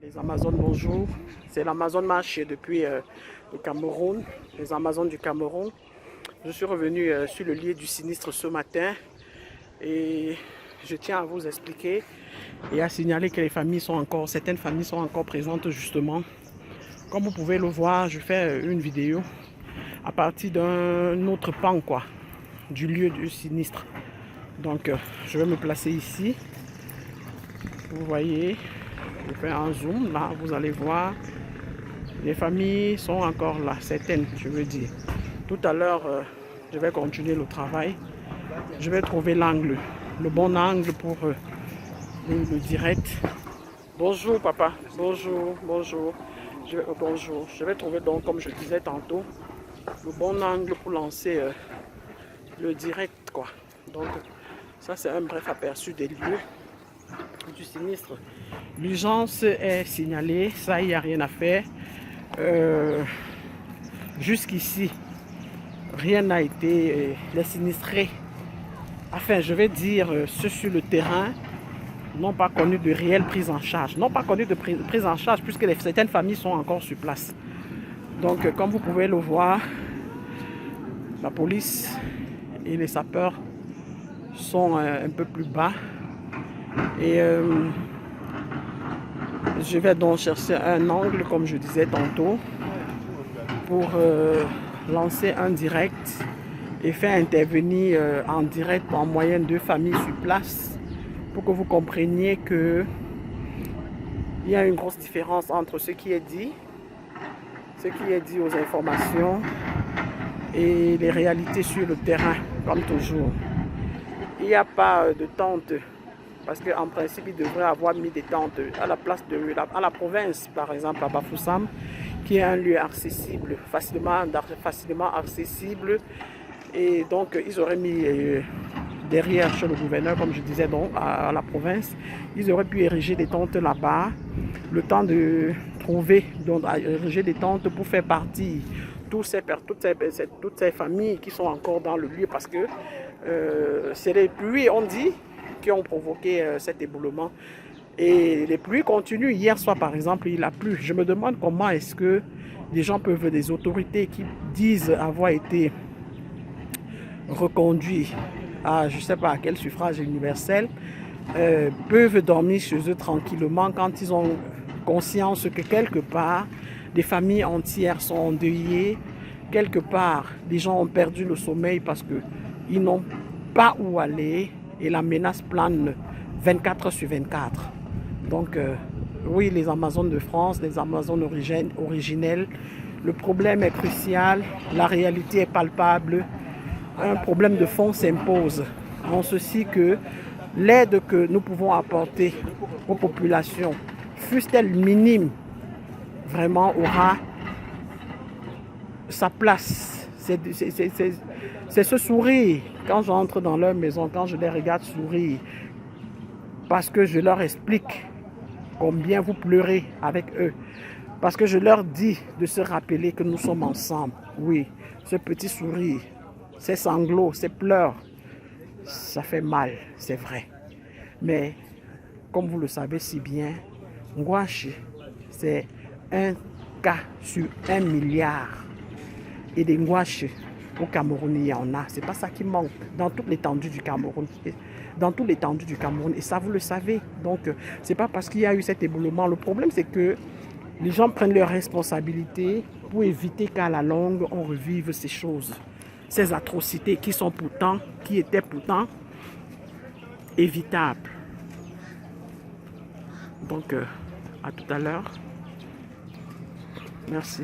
Les Amazones, bonjour. C'est l'Amazone marche depuis le Cameroun, les Amazones du Cameroun. Je suis revenu sur le lieu du sinistre ce matin et je tiens à vous expliquer et à signaler que certaines familles sont encore présentes justement. Comme vous pouvez le voir, je fais une vidéo à partir d'un autre pan du lieu du sinistre. Donc je vais me placer ici. Vous voyez, je fais un zoom, là vous allez voir, les familles sont encore là, certaines je veux dire. Tout à l'heure, je vais continuer le travail, je vais trouver l'angle, le bon angle pour le direct. Bonjour papa, bonjour, bonjour, bonjour. Je vais trouver donc, comme je disais tantôt, le bon angle pour lancer le direct quoi. Donc ça c'est un bref aperçu des lieux du sinistre. L'urgence est signalée, ça il n'y a rien à faire. Jusqu'ici, rien n'a été les sinistrés. Enfin, je vais dire, ceux sur le terrain n'ont pas connu de réelle prise en charge. N'ont pas connu de prise en charge puisque certaines familles sont encore sur place. Donc, comme vous pouvez le voir, la police et les sapeurs sont un peu plus bas. Et je vais donc chercher un angle, comme je disais tantôt, pour lancer un direct et faire intervenir en direct en moyenne 2 familles sur place pour que vous compreniez que il y a une grosse différence entre ce qui est dit aux informations et les réalités sur le terrain, comme toujours. Il n'y a pas de tente parce qu'en principe, il devrait avoir mis des tentes à la place à la province, par exemple à Bafoussam, qui est un lieu accessible, facilement accessible. Et donc, ils auraient mis derrière chez le gouverneur, comme je disais, donc à la province, ils auraient pu ériger des tentes là-bas, le temps de trouver, donc ériger des tentes pour faire partie toutes ces familles qui sont encore dans le lieu, parce que c'est les pluies, on dit, qui ont provoqué cet éboulement. Et les pluies continuent. Hier soir, par exemple, il a plu. Je me demande comment est-ce que des gens peuvent, des autorités qui disent avoir été reconduits à, je ne sais pas à quel suffrage universel, peuvent dormir chez eux tranquillement quand ils ont conscience que quelque part, des familles entières sont endeuillées, quelque part, des gens ont perdu le sommeil parce qu'ils n'ont pas où aller et la menace plane 24 sur 24. Donc, oui, les Amazones de France, les Amazones originelles, le problème est crucial, la réalité est palpable, un problème de fond s'impose, en ceci que l'aide que nous pouvons apporter aux populations, fût-elle minime, vraiment aura sa place. C'est ce sourire quand j'entre dans leur maison, quand je les regarde sourire, parce que je leur explique combien vous pleurez avec eux, parce que je leur dis de se rappeler que nous sommes ensemble. Oui, ce petit sourire, ces sanglots, ces pleurs, ça fait mal, c'est vrai. Mais comme vous le savez si bien, Ngouachi, c'est un cas sur 1 milliard. Et des Ngouachi au Cameroun, il y en a. C'est pas ça qui manque dans toute l'étendue du Cameroun. Dans toute l'étendue du Cameroun. Et ça, vous le savez. Donc, c'est pas parce qu'il y a eu cet éboulement. Le problème, c'est que les gens prennent leurs responsabilités pour éviter qu'à la longue, on revive ces choses. Ces atrocités qui étaient pourtant évitables. Donc, à tout à l'heure. Merci.